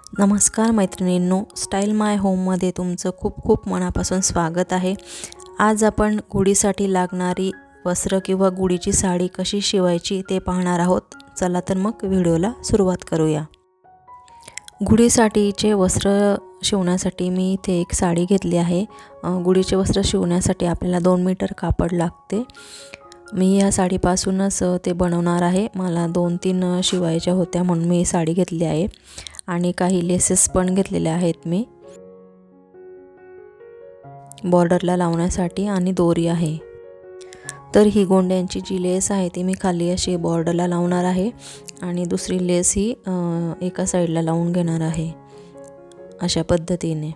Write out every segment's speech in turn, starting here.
नमस्कार मैत्रिणींनो, स्टाईल माय होममध्ये तुमचं खूप खूप मनापासून स्वागत आहे। आज आपण गुढीसाठी लागणारी वस्त्र किंवा गुढीची साडी कशी शिवायची ते पाहणार आहोत। चला तर मग व्हिडिओला सुरुवात करूया। गुढीसाठीचे वस्त्र शिवण्यासाठी मी इथे एक साडी घेतली आहे। गुढीचे वस्त्र शिवण्यासाठी आपल्याला 2 मीटर कापड लागते। मी या साडीपासूनच ते बनवणार आहे। मला 2-3 शिवायच्या होत्या म्हणून मी साडी घेतली आहे आणि काही लेसेस पण घेतलेले आहेत मी बॉर्डरला लावण्यासाठी आणि दोरी आहे। तर ही गोंड्यांची जी लेस आहे ती मी खाली अशी बॉर्डरला लावणार आहे आणि दुसरी लेस ही एका साइडला लावून घेणार आहे अशा पद्धतीने।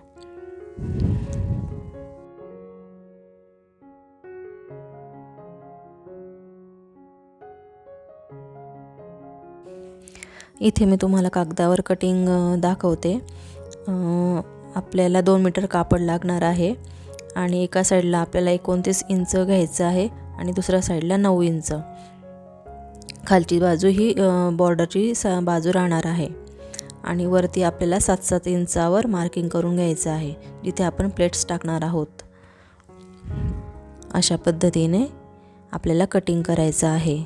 इथे मी तुम्हाला कागदावर कटिंग दाखवते। आपल्याला 2 मीटर कापड लागणार आहे आणि एका साइडला आपल्याला 29 इंच घ्यायचं आहे आणि दुसऱ्या साइडला 9 इंच। खालची बाजू ही बॉर्डरची बाजू राहणार आहे आणि वरती आपल्याला 7-7 इंचावर मार्किंग करून घ्यायचं आहे जिथे आपण प्लेट्स टाकणार आहोत। अशा पद्धतीने आपल्याला कटिंग करायचं आहे।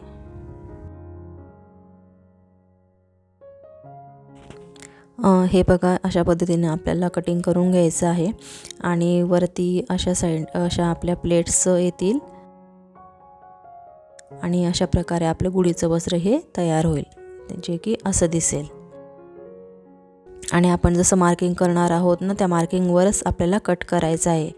हे बघा, अशा पद्धतीने आपल्याला कटिंग करून घ्यायचं आहे आणि वरती अशा आपल्या प्लेट्स येतील आणि अशा प्रकारे आपलं गुढीचं वस्त्र हे तयार होईल जे की असं दिसेल। आणि आपण जसं मार्किंग करणार आहोत ना त्या मार्किंगवरच आपल्याला कट करायचं आहे।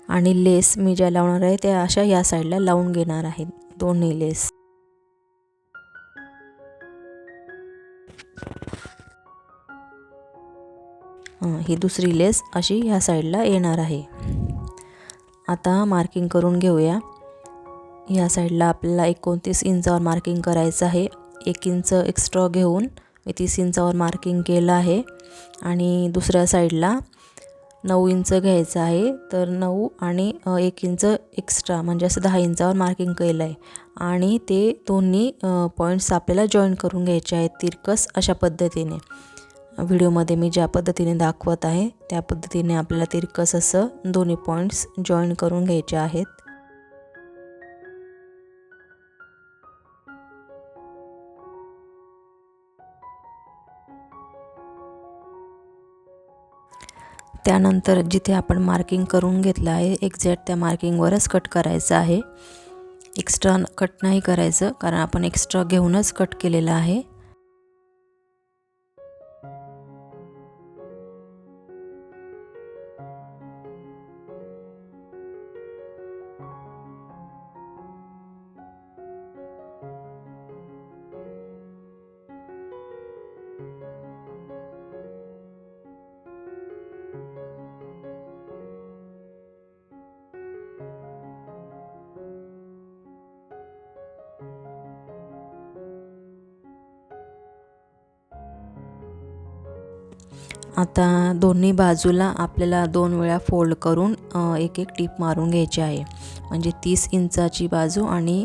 आणि लेस मी ज्या लावणार आहे त्या अशा या साइडला लावून घेणार आहे दोन्ही लेस। ही दुसरी लेस अशी ह्या साइडला येणार आहे। आता मार्किंग करून घेऊया। या साइडला आपल्याला 29 इंचावर मार्किंग करायचं आहे। 1 इंच एक्स्ट्रा घेऊन मी 30 इंचावर मार्किंग केलं आहे आणि दुसऱ्या साइडला 9 इंच घ्यायचं आहे। तर 9 आणि 1 इंच एक्स्ट्रा म्हणजे असं 10 इंचावर मार्किंग केलं आहे आणि ते दोन्ही पॉईंट्स आपल्याला जॉईन करून घ्यायचे आहेत तिरकस अशा पद्धतीने। व्हिडिओमध्ये मी ज्या पद्धतीने दाखवत आहे त्या पद्धतीने आपल्याला तिरकस असं दोन्ही पॉईंट्स जॉईन करून घ्यायचे आहेत। त्यानंतर जिथे आपण मार्किंग करून घेतलं आहे एक्झॅक्ट त्या मार्किंगवरच कट करायचं आहे। एक्स्ट्रा कट नाही करायचं कारण आपण एक्स्ट्रा घेऊनच कट केलेलं आहे। आता दोन्ही बाजूला आपल्याला 2 वेळा फोल्ड करून एक टीप मारून घ्यायची आहे। म्हणजे 30 इंचाची बाजू आणि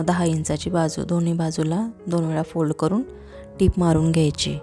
10 इंचाची बाजू दोन्ही बाजूला 2 वेळा फोल्ड करून टीप मारून घ्यायची।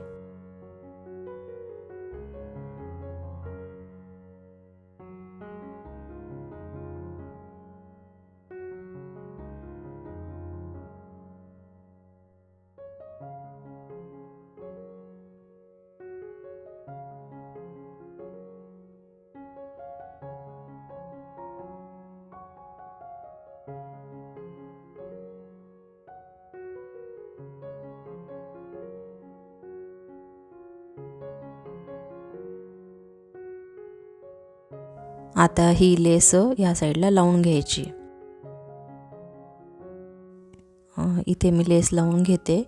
आता ही लेस या साइडला लावून घ्यायची। इथे मी लेस लावून घेते।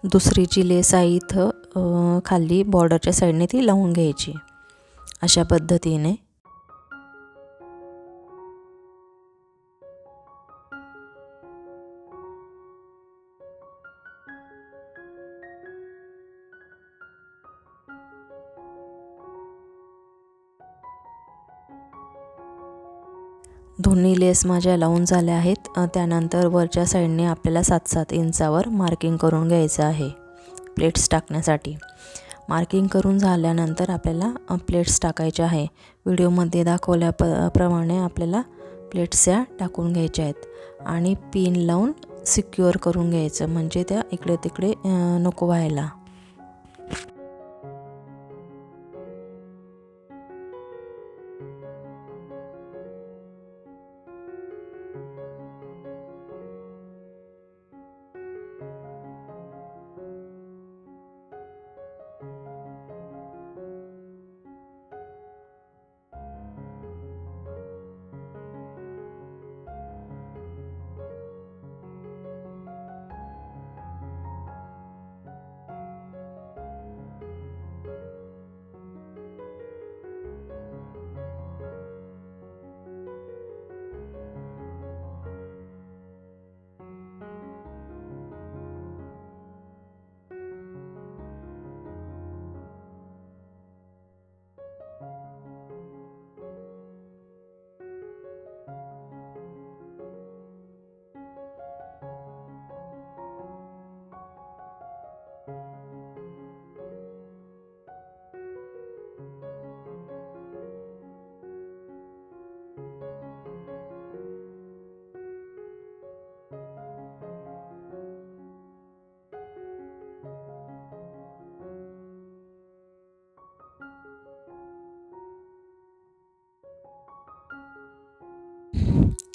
दुसरी जी लेस आहे इथं खाली बॉर्डरच्या साईडने ती लावून घ्यायची अशा पद्धतीने. दोन्ही लेस माझ्या लावून झाल्या आहेत. त्यानंतर वरच्या साईडने आपल्याला 7-7 इंचावर मार्किंग करून घ्यायचं आहे प्लेट्स टाकण्यासाठी. मार्किंग करून झाल्यानंतर आपल्याला प्लेट्स टाकायच्या आहे. व्हिडिओमध्ये दाखवल्याप्रमाणे आपल्याला प्लेट्स या टाकून घ्यायच्या आहेत आणि पिन लावून सिक्युअर करून घ्यायचं, म्हणजे त्या इकडे तिकडे नको व्हायला.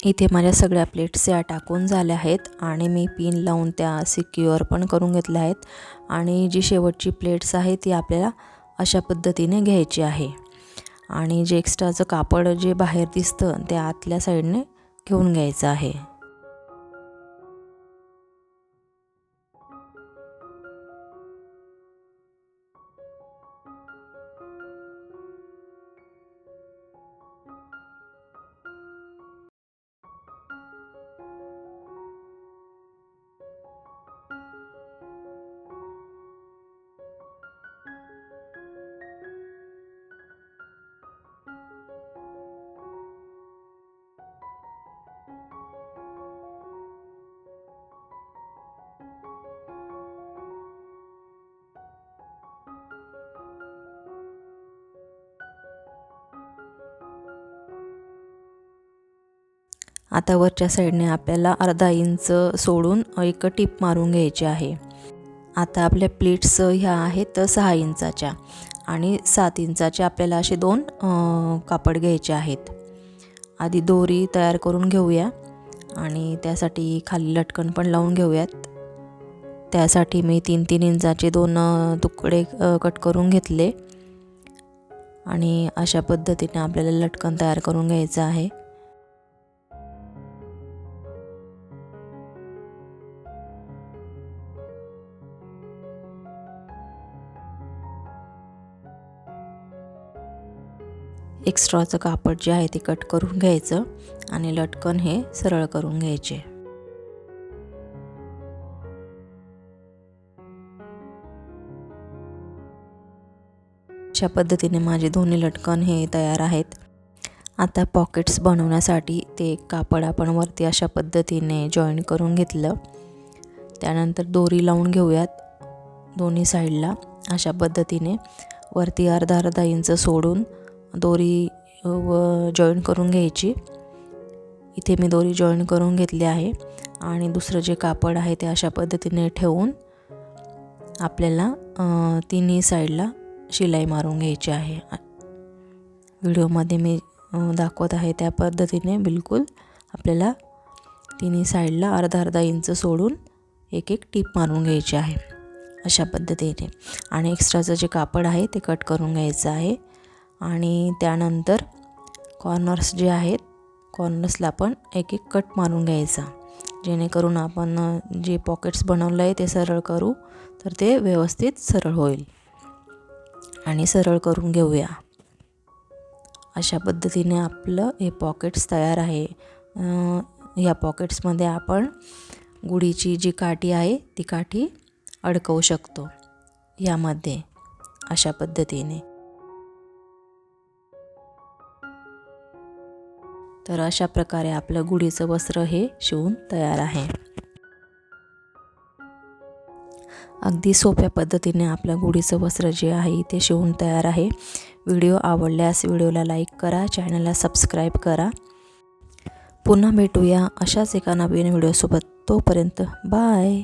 इथे माझ्या सगळ्या प्लेट्स या टाकून झाल्या आहेत आणि मी पिन लावून त्या सिक्युअर पण करून घेतल्या आहेत. आणि जी शेवटची प्लेट्स आहे ती आपल्याला अशा पद्धतीने घ्यायची आहे आणि जे एक्स्ट्राचं कापड जे बाहेर दिसतं ते आतल्या साईडने घेऊन घ्यायचं आहे. आता वरच्या साईडने आपल्याला अर्धा इंच सोडून एक टिप मारून घ्यायची आहे. आता आपल्या प्लेट्स ह्या आहेत 6 इंचाच्या आणि 7 इंचाच्या आपल्याला असे 2 कापड घ्यायचे आहेत. आधी दोरी तयार करून घेऊया आणि त्यासाठी खाली लटकन पण लावून घेऊयात. त्यासाठी मी 3-3 इंचाचे 2 तुकडे कट करून घेतले आणि अशा पद्धतीने आपल्याला लटकन तयार करून घ्यायचं आहे. एक्स्ट्राचं कापड जे आहे ते कट करून घ्यायचं आणि लटकन हे सरळ करून घ्यायचे. अशा पद्धतीने माझे दोन्ही लटकन हे तयार आहेत. आता पॉकेट्स बनवण्यासाठी ते कापड आपण वरती अशा पद्धतीने जॉईन करून घेतलं. त्यानंतर दोरी लावून घेऊयात दोन्ही साईडला. अशा पद्धतीने वरती अर्धा इंच सोडून दोरी जॉईन करून घ्यायची. इथे मी दोरी जॉईन करून घेतली आहे आणि दुसरं जे कापड आहे ते अशा पद्धतीने ठेवून आपल्याला तिन्ही साईडला शिलाई मारून घ्यायची आहे. व्हिडिओमध्ये मी दाखवत आहे त्या पद्धतीने बिलकुल आपल्याला तिन्ही साईडला अर्धा इंच सोडून एक टीप मारून घ्यायची आहे अशा पद्धतीने. आणि एक्स्ट्राचं जे कापड आहे ते कट करून घ्यायचं आहे आणि त्यानंतर कॉर्नर्स जे आहेत कॉर्नर्सला पण एक कट मारून घ्यायचा, जेणेकरून आपण जे पॉकेट्स बनवलं आहे ते सरळ करू तर ते व्यवस्थित सरळ होईल. आणि सरळ करून घेऊया. अशा पद्धतीने आपलं हे पॉकेट्स तयार आहे. या पॉकेट्समध्ये आपण गुढीची जी काठी आहे ती काठी अडकवू शकतो यामध्ये अशा पद्धतीने. तर अशा प्रकारे आपलं गुढीचं वस्त्र हे शिवून तयार आहे. अगदी सोप्या पद्धतीने आपलं गुढीचं वस्त्र जे आहे ते शिवून तयार आहे. व्हिडिओ आवडल्यास व्हिडिओला लाईक करा, चॅनलला सबस्क्राईब करा. पुन्हा भेटूया अशाच एका नवीन व्हिडिओसोबत. तोपर्यंत बाय.